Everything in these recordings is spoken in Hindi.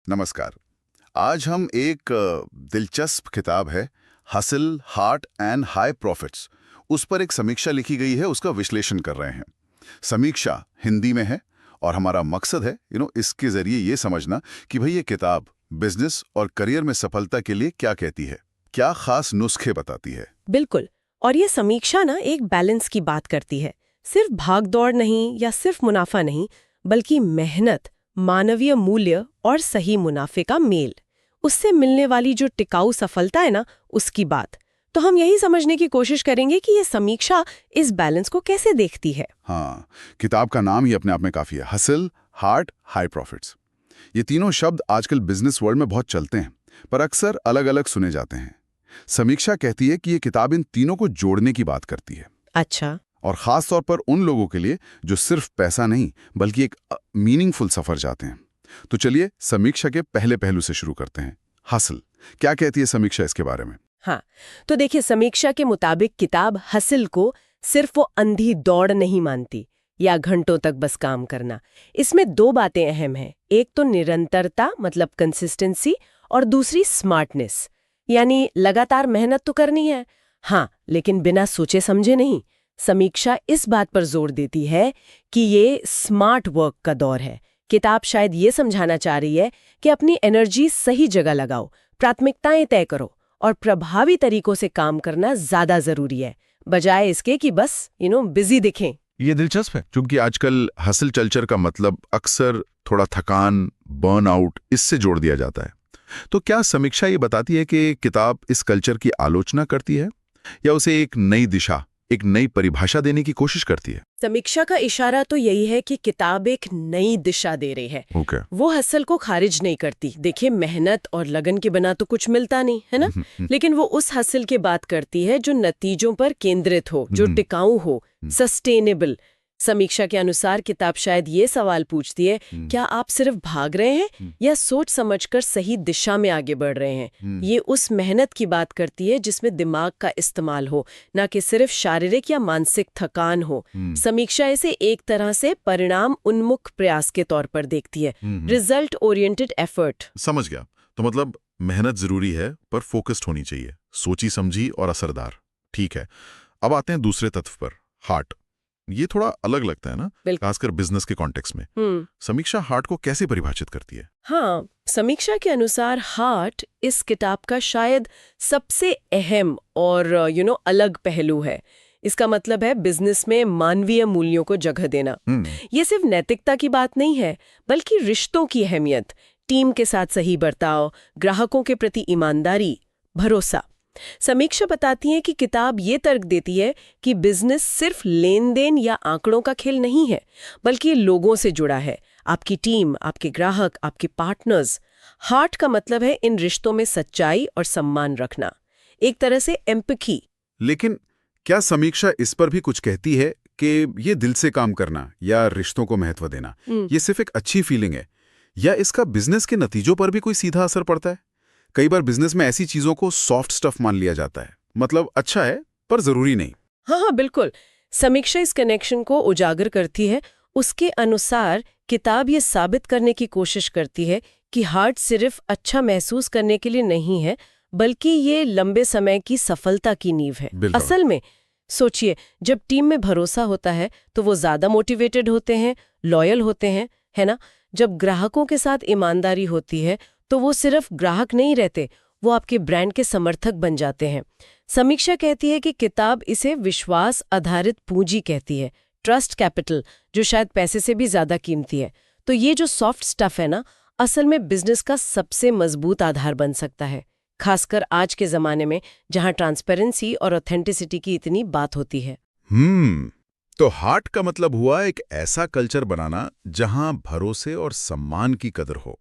नमस्कार। आज हम एक दिलचस्प किताब है hustle heart and high profits, उस पर एक समीक्षा लिखी गई है, उसका विश्लेषण कर रहे हैं। समीक्षा हिंदी में है और हमारा मकसद है इसके जरिए ये समझना कि भाई ये किताब बिजनेस और करियर में सफलता के लिए क्या कहती है, क्या खास नुस्खे बताती है। बिल्कुल। और ये समीक्षा ना एक बैलेंस की बात करती है। सिर्फ भाग दौड़ नहीं या सिर्फ मुनाफा नहीं, बल्कि मेहनत, मानवीय मूल्य और सही मुनाफे का मेल, उससे मिलने वाली जो टिकाऊ सफलता है ना, उसकी बात। तो हम यही समझने की कोशिश करेंगे कि ये समीक्षा इस बैलेंस को कैसे देखती है। हाँ, किताब का नाम ही अपने आप में काफी है, हसल हार्ट हाई प्रॉफिट्स। ये तीनों शब्द आजकल बिजनेस वर्ल्ड में बहुत चलते हैं, पर अक्सर अलग अलग सुने जाते हैं। समीक्षा कहती है कि ये किताब इन तीनों को जोड़ने की बात करती है। अच्छा। और खास तौर पर उन लोगों के लिए जो सिर्फ पैसा नहीं बल्कि एक मीनिंगफुल सफर चाहते हैं। तो चलिए समीक्षा के पहले पहलू से शुरू करते हैं। हसल, क्या कहती है समीक्षा इसके बारे में? हाँ, तो देखिए, समीक्षा के मुताबिक किताब हसल को सिर्फ वो अंधी दौड़ नहीं मानती या घंटों तक बस काम करना। इसमें दो बातें अहम हैं। एक तो निरंतरता, मतलब कंसिस्टेंसी, और दूसरी स्मार्टनेस, यानी लगातार मेहनत तो करनी है, हाँ, लेकिन बिना सोचे समझे नहीं। समीक्षा इस बात पर जोर देती है कि ये स्मार्ट वर्क का दौर है। किताब शायद ये समझाना चाह रही है कि अपनी एनर्जी सही जगह लगाओ, प्राथमिकताएं तय करो और प्रभावी तरीकों से काम करना ज्यादा जरूरी है, बजाय इसके कि बस बिजी दिखें। ये दिलचस्प है क्योंकि आजकल हसल कल्चर का मतलब अक्सर थोड़ा थकान, बर्नआउट, इससे जोड़ दिया जाता है। तो क्या समीक्षा ये बताती है कि किताब इस कल्चर की आलोचना करती है या उसे एक नई दिशा, एक नई परिभाषा देने की कोशिश करती है? समीक्षा का इशारा तो यही है कि किताब एक नई दिशा दे रही है। वो हसल को खारिज नहीं करती। देखिए, मेहनत और लगन के बिना तो कुछ मिलता नहीं है ना। लेकिन वो उस हसल की बात करती है जो नतीजों पर केंद्रित हो, जो टिकाऊ हो, सस्टेनेबल। समीक्षा के अनुसार किताब शायद ये सवाल पूछती है, क्या आप सिर्फ भाग रहे हैं या सोच समझकर सही दिशा में आगे बढ़ रहे हैं। ये उस मेहनत की बात करती है जिसमें दिमाग का इस्तेमाल हो, ना कि सिर्फ शारीरिक या मानसिक थकान हो। समीक्षा इसे एक तरह से परिणाम उन्मुख प्रयास के तौर पर देखती है, रिजल्ट ओरिएंटेड एफर्ट। समझ गया। तो मतलब मेहनत जरूरी है पर फोकस्ड होनी चाहिए, सोची समझी और असरदार। ठीक है, अब आते हैं दूसरे तत्व पर, हार्ट। ये थोड़ा अलग लगता है ना, खासकर बिजनेस के कॉन्टेक्स्ट में। समीक्षा हार्ट को कैसे परिभाषित करती है? हाँ, समीक्षा के अनुसार हार्ट इस किताब का शायद सबसे अहम और अलग पहलू है। इसका मतलब है बिजनेस में मानवीय मूल्यों को जगह देना। ये सिर्फ नैतिकता की बात नहीं है, बल्कि रिश्तों की अहमियत, टीम के साथ सही बर्ताव, ग्राहकों के प्रति ईमानदारी, भरोसा। समीक्षा बताती है कि किताब ये तर्क देती है कि बिजनेस सिर्फ लेन देन या आंकड़ों का खेल नहीं है, बल्कि लोगों से जुड़ा है। आपकी टीम, आपके ग्राहक, आपके पार्टनर्स। हार्ट का मतलब है इन रिश्तों में सच्चाई और सम्मान रखना, एक तरह से एम्पैथी। लेकिन क्या समीक्षा इस पर भी कुछ कहती है कि ये दिल से काम करना या रिश्तों को महत्व देना ये सिर्फ एक अच्छी फीलिंग है, या इसका बिजनेस के नतीजों पर भी कोई सीधा असर पड़ता है? कई बार बिजनेस में ऐसी चीजों को सॉफ्ट स्टफ मान लिया जाता है, मतलब अच्छा है पर जरूरी नहीं। हाँ, बिल्कुल। समीक्षा इस कनेक्शन को उजागर करती है। उसके अनुसार किताब ये साबित करने की कोशिश करती है कि हार्ट सिर्फ अच्छा महसूस करने के लिए नहीं है, बल्कि ये लंबे समय की सफलता की नींव है। असल में सोचिए, जब टीम में भरोसा होता है तो वो ज्यादा मोटिवेटेड होते हैं, लॉयल होते हैं, है ना। जब ग्राहकों के साथ ईमानदारी होती है तो वो सिर्फ ग्राहक नहीं रहते, वो आपके ब्रांड के समर्थक बन जाते हैं। समीक्षा कहती है कि किताब इसे विश्वास आधारित पूंजी कहती है, ट्रस्ट कैपिटल, जो शायद पैसे से भी ज्यादा कीमती है। तो ये जो सॉफ्ट स्टफ है ना, असल में बिजनेस का सबसे मजबूत आधार बन सकता है, खासकर आज के जमाने में जहां ट्रांसपेरेंसी और ऑथेंटिसिटी की इतनी बात होती है। तो हार्ट का मतलब हुआ एक ऐसा कल्चर बनाना जहां भरोसे और सम्मान की कदर हो,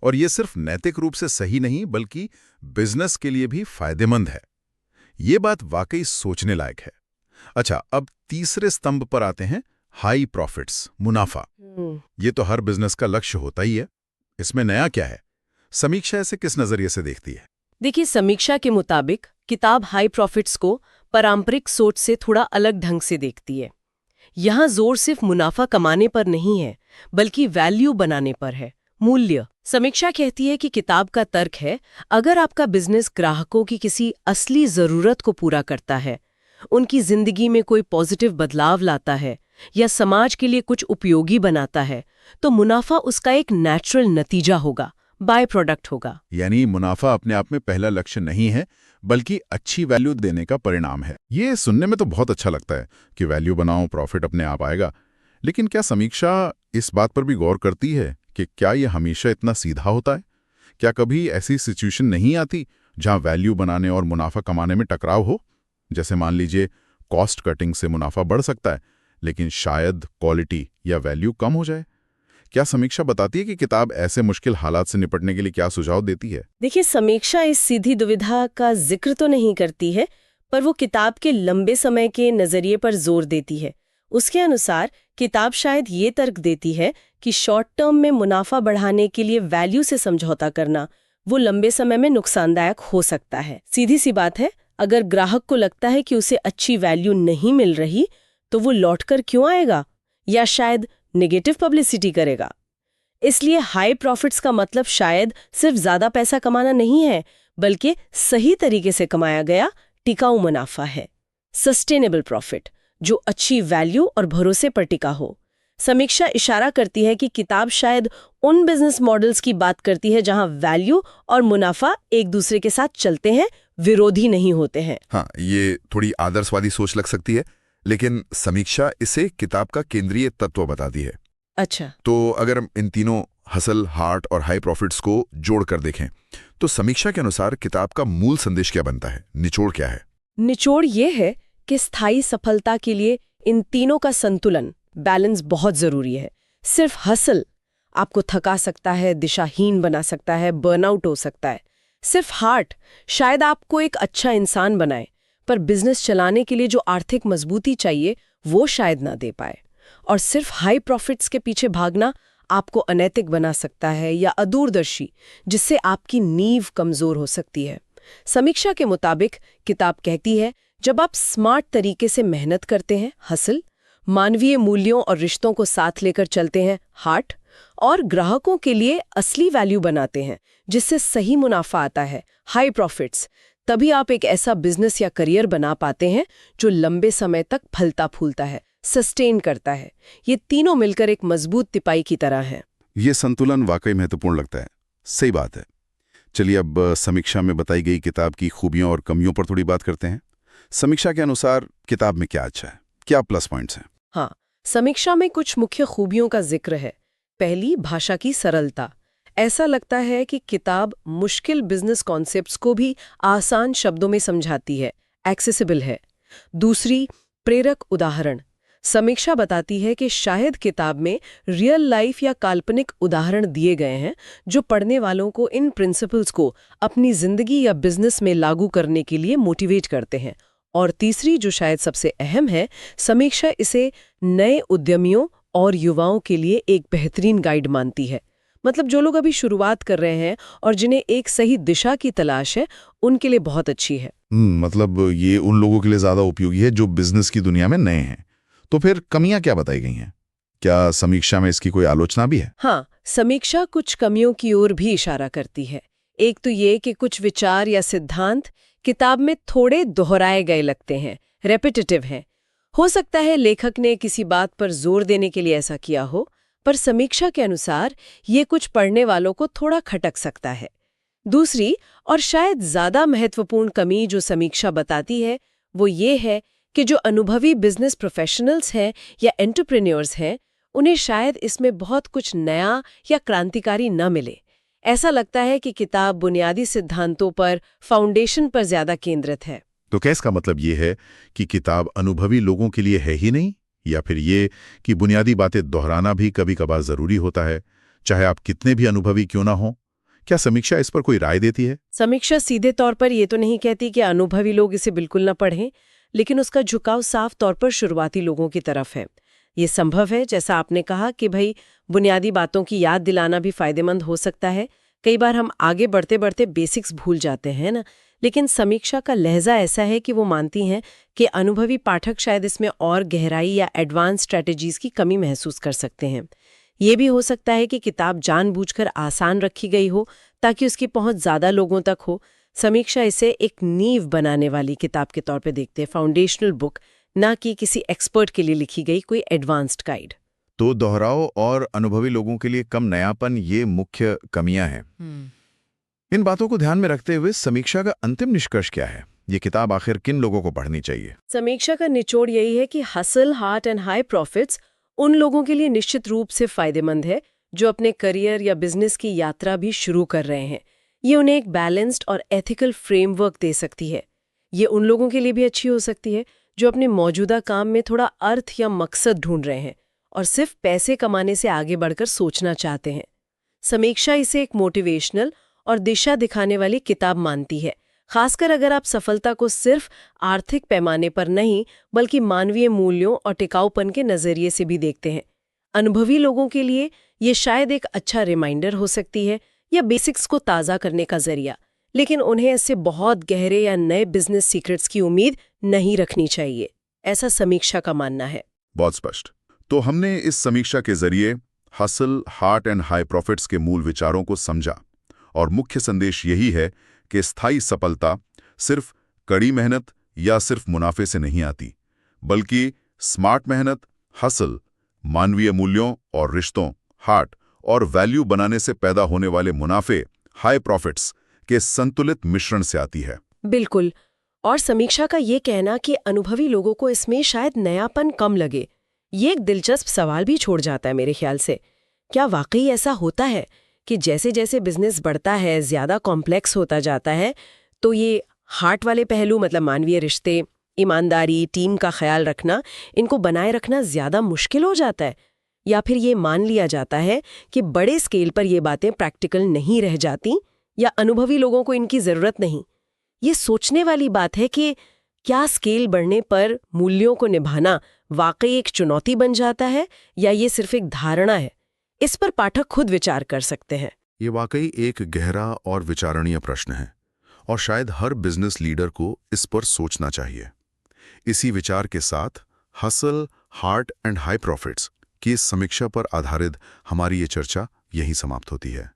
और ये सिर्फ नैतिक रूप से सही नहीं बल्कि बिजनेस के लिए भी फायदेमंद है। ये बात वाकई सोचने लायक है। अच्छा, अब तीसरे स्तंभ पर आते हैं, हाई प्रॉफिट्स, मुनाफा। ये तो हर बिजनेस का लक्ष्य होता ही है, इसमें नया क्या है? समीक्षा इसे किस नजरिए से देखती है? देखिए, समीक्षा के मुताबिक किताब हाई प्रॉफिट्स को पारंपरिक सोच से थोड़ा अलग ढंग से देखती है। यहाँ जोर सिर्फ मुनाफा कमाने पर नहीं है, बल्कि वैल्यू बनाने पर है, मूल्य। समीक्षा कहती है कि किताब का तर्क है, अगर आपका बिजनेस ग्राहकों की किसी असली जरूरत को पूरा करता है, उनकी जिंदगी में कोई पॉजिटिव बदलाव लाता है या समाज के लिए कुछ उपयोगी बनाता है, तो मुनाफा उसका एक नेचुरल नतीजा होगा, बाय प्रोडक्ट होगा। यानी मुनाफा अपने आप में पहला लक्ष्य नहीं है, बल्कि अच्छी वैल्यू देने का परिणाम है। ये सुनने में तो बहुत अच्छा लगता है कि वैल्यू बनाओ, प्रॉफिट अपने आप आएगा। लेकिन क्या समीक्षा इस बात पर भी गौर करती है कि क्या ये हमेशा इतना सीधा होता है? क्या कभी ऐसी सिचुएशन नहीं आती जहां वैल्यू बनाने और मुनाफा कमाने में टकराव हो? जैसे मान लीजिए कॉस्ट कटिंग से मुनाफा बढ़ सकता है, लेकिन शायद क्वालिटी या वैल्यू कम हो जाए। क्या समीक्षा बताती है कि किताब ऐसे मुश्किल हालात से निपटने के लिए क्या सुझाव देती है? देखिए, समीक्षा इस सीधी दुविधा का जिक्र तो नहीं करती है, पर वो किताब के लंबे समय के नजरिए पर जोर देती है। उसके अनुसार किताब शायद ये तर्क देती है कि शॉर्ट टर्म में मुनाफा बढ़ाने के लिए वैल्यू से समझौता करना वो लंबे समय में नुकसानदायक हो सकता है। सीधी सी बात है, अगर ग्राहक को लगता है कि उसे अच्छी वैल्यू नहीं मिल रही, तो वो लौटकर क्यों आएगा या शायद नेगेटिव पब्लिसिटी करेगा। इसलिए हाई प्रॉफिट्स का मतलब शायद सिर्फ ज्यादा पैसा कमाना नहीं है, बल्कि सही तरीके से कमाया गया टिकाऊ मुनाफा है, सस्टेनेबल प्रॉफिट, जो अच्छी वैल्यू और भरोसे पर टिका हो। समीक्षा इशारा करती है कि किताब शायद उन बिजनेस मॉडल्स की बात करती है जहां वैल्यू और मुनाफा एक दूसरे के साथ चलते हैं, विरोधी नहीं होते हैं। हाँ, ये थोड़ी आदर्शवादी सोच लग सकती है, लेकिन समीक्षा इसे किताब का केंद्रीय तत्व बताती है। अच्छा, तो अगर हम इन तीनों हसल, हार्ट और हाई प्रॉफिट्स को जोड़कर देखें, तो समीक्षा के अनुसार किताब का मूल संदेश क्या बनता है? निचोड़ क्या है? निचोड़ ये है कि स्थायी सफलता के लिए इन तीनों का संतुलन, बैलेंस बहुत जरूरी है। सिर्फ हसल आपको थका सकता है, दिशाहीन बना सकता है, बर्नआउट हो सकता है। सिर्फ हार्ट शायद आपको एक अच्छा इंसान बनाए, पर बिजनेस चलाने के लिए जो आर्थिक मजबूती चाहिए वो शायद ना दे पाए। और सिर्फ हाई प्रॉफिट्स के पीछे भागना आपको अनैतिक बना सकता है या अदूरदर्शी, जिससे आपकी नींव कमजोर हो सकती है। समीक्षा के मुताबिक किताब कहती है, जब आप स्मार्ट तरीके से मेहनत करते हैं, हसल, मानवीय मूल्यों और रिश्तों को साथ लेकर चलते हैं, हार्ट, और ग्राहकों के लिए असली वैल्यू बनाते हैं जिससे सही मुनाफा आता है, हाई प्रॉफिट्स, तभी आप एक ऐसा बिजनेस या करियर बना पाते हैं जो लंबे समय तक फलता फूलता है, सस्टेन करता है। ये तीनों मिलकर एक मजबूत तिपाई की तरह हैं। ये संतुलन वाकई महत्वपूर्ण लगता है। सही बात है। चलिए अब समीक्षा में बताई गई किताब की खूबियों और कमियों पर थोड़ी बात करते हैं। समीक्षा के अनुसार किताब में क्या अच्छा है, क्या प्लस पॉइंट्स हैं? हाँ, समीक्षा में कुछ मुख्य खूबियों का जिक्र है। पहली, भाषा की सरलता। ऐसा लगता है कि किताब मुश्किल बिजनेस कॉन्सेप्ट्स को भी आसान शब्दों में समझाती है, एक्सेसिबल है। दूसरी, प्रेरक उदाहरण। समीक्षा बताती है कि शायद किताब में रियल लाइफ या काल्पनिक उदाहरण दिए गए हैं जो पढ़ने वालों को इन प्रिंसिपल्स को अपनी जिंदगी या बिजनेस में लागू करने के लिए मोटिवेट करते हैं। और तीसरी, जो शायद सबसे अहम है, समीक्षा इसे नए उद्यमियों और युवाओं के लिए एक बेहतरीन गाइड मानती है। मतलब जो लोग अभी शुरुआत कर रहे हैं और जिन्हें एक सही दिशा की तलाश है, उनके लिए बहुत अच्छी है। मतलब ये उन लोगों के लिए ज्यादा उपयोगी है जो बिजनेस की दुनिया में नए हैं। तो फिर कमियां क्या बताई गई हैं? क्या समीक्षा में इसकी कोई आलोचना भी है? हाँ, समीक्षा कुछ कमियों की ओर भी इशारा करती है। एक तो ये कि कुछ विचार या सिद्धांत किताब में थोड़े दोहराए गए लगते हैं, रेपिटेटिव हैं। हो सकता है लेखक ने किसी बात पर जोर देने के लिए ऐसा किया हो, पर समीक्षा के अनुसार ये कुछ पढ़ने वालों को थोड़ा खटक सकता है। दूसरी और शायद ज्यादा महत्वपूर्ण कमी जो समीक्षा बताती है, वो ये है कि जो अनुभवी बिजनेस प्रोफेशनल्स हैं या एंटरप्रेन्योर्स हैं, उन्हें शायद इसमें बहुत कुछ नया या क्रांतिकारी न मिले। ऐसा लगता है कि किताब बुनियादी सिद्धांतों पर, फाउंडेशन पर ज्यादा केंद्रित है। तो क्या इसका मतलब ये है कि किताब अनुभवी लोगों के लिए है ही नहीं, या फिर ये कि बुनियादी बातें दोहराना भी कभी कभार जरूरी होता है, चाहे आप कितने भी अनुभवी क्यों ना हो? क्या समीक्षा इस पर कोई राय देती है? समीक्षा सीधे तौर पर ये तो नहीं कहती कि अनुभवी लोग इसे बिल्कुल न पढ़ें, लेकिन उसका झुकाव साफ तौर पर शुरुआती लोगों की तरफ है। ये संभव है, जैसा आपने कहा, कि भाई बुनियादी बातों की याद दिलाना भी फायदेमंद हो सकता है। कई बार हम आगे बढ़ते बढ़ते बेसिक्स भूल जाते हैं ना। लेकिन समीक्षा का लहजा ऐसा है कि वो मानती हैं कि अनुभवी पाठक शायद इसमें और गहराई या एडवांस स्ट्रैटेजीज की कमी महसूस कर सकते हैं। ये भी हो सकता है कि किताब जानबूझकर आसान रखी गई हो ताकि उसकी पहुंच ज़्यादा लोगों तक हो। समीक्षा इसे एक नींव बनाने वाली किताब के तौर पे देखते हैं, फाउंडेशनल बुक, ना कि किसी एक्सपर्ट के लिए लिखी गई कोई एडवांस्ड गाइड। तो दोहराव और अनुभवी लोगों के लिए कम नयापन, ये मुख्य कमियां हैं। इन बातों को ध्यान में रखते हुए समीक्षा का अंतिम निष्कर्ष क्या है? ये किताब आखिर किन लोगों को पढ़नी चाहिए? समीक्षा का निचोड़ यही है कि hustle, heart and high profits उन लोगों के लिए निश्चित रूप से फायदेमंद है जो अपने करियर या बिजनेस की यात्रा भी शुरू कर रहे हैं। ये उन्हें एक बैलेंस्ड और एथिकल फ्रेमवर्क दे सकती है। ये उन लोगों के लिए भी अच्छी हो सकती है जो अपने मौजूदा काम में थोड़ा अर्थ या मकसद ढूंढ रहे हैं और सिर्फ पैसे कमाने से आगे बढ़कर सोचना चाहते हैं। समीक्षा इसे एक मोटिवेशनल और दिशा दिखाने वाली किताब मानती है, खासकर अगर आप सफलता को सिर्फ आर्थिक पैमाने पर नहीं बल्कि मानवीय मूल्यों और टिकाऊपन के नजरिए से भी देखते हैं। अनुभवी लोगों के लिए ये शायद एक अच्छा रिमाइंडर हो सकती है या बेसिक्स को ताज़ा करने का जरिया, लेकिन उन्हें इससे बहुत गहरे या नए बिजनेस सीक्रेट्स की उम्मीद नहीं रखनी चाहिए, ऐसा समीक्षा का मानना है। बहुत स्पष्ट। तो हमने इस समीक्षा के जरिए hustle, heart and high profits के मूल विचारों को समझा और मुख्य संदेश यही है कि स्थायी सफलता सिर्फ कड़ी मेहनत या सिर्फ मुनाफे से नहीं आती, बल्कि स्मार्ट मेहनत, हसल, मानवीय मूल्यों और रिश्तों, हार्ट और वैल्यू बनाने से पैदा होने वाले मुनाफे, हाई प्रॉफिट्स के संतुलित मिश्रण से आती है। बिल्कुल। और समीक्षा का ये कहना कि अनुभवी लोगों को इसमें शायद नयापन कम लगे, ये एक दिलचस्प सवाल भी छोड़ जाता है मेरे ख्याल से। क्या वाकई ऐसा होता है कि जैसे जैसे बिजनेस बढ़ता है, ज्यादा कॉम्प्लेक्स होता जाता है, तो ये हार्ट वाले पहलू, मतलब मानवीय रिश्ते, ईमानदारी, टीम का ख्याल रखना, इनको बनाए रखना ज्यादा मुश्किल हो जाता है? या फिर ये मान लिया जाता है कि बड़े स्केल पर ये बातें प्रैक्टिकल नहीं रह जाती या अनुभवी लोगों को इनकी जरूरत नहीं? ये सोचने वाली बात है कि क्या स्केल बढ़ने पर मूल्यों को निभाना वाकई एक चुनौती बन जाता है या ये सिर्फ एक धारणा है? इस पर पाठक खुद विचार कर सकते हैं। ये वाकई एक गहरा और विचारणीय प्रश्न है और शायद हर बिजनेस लीडर को इस पर सोचना चाहिए। इसी विचार के साथ hustle, heart and high profits की इस समीक्षा पर आधारित हमारी ये चर्चा यहीं समाप्त होती है।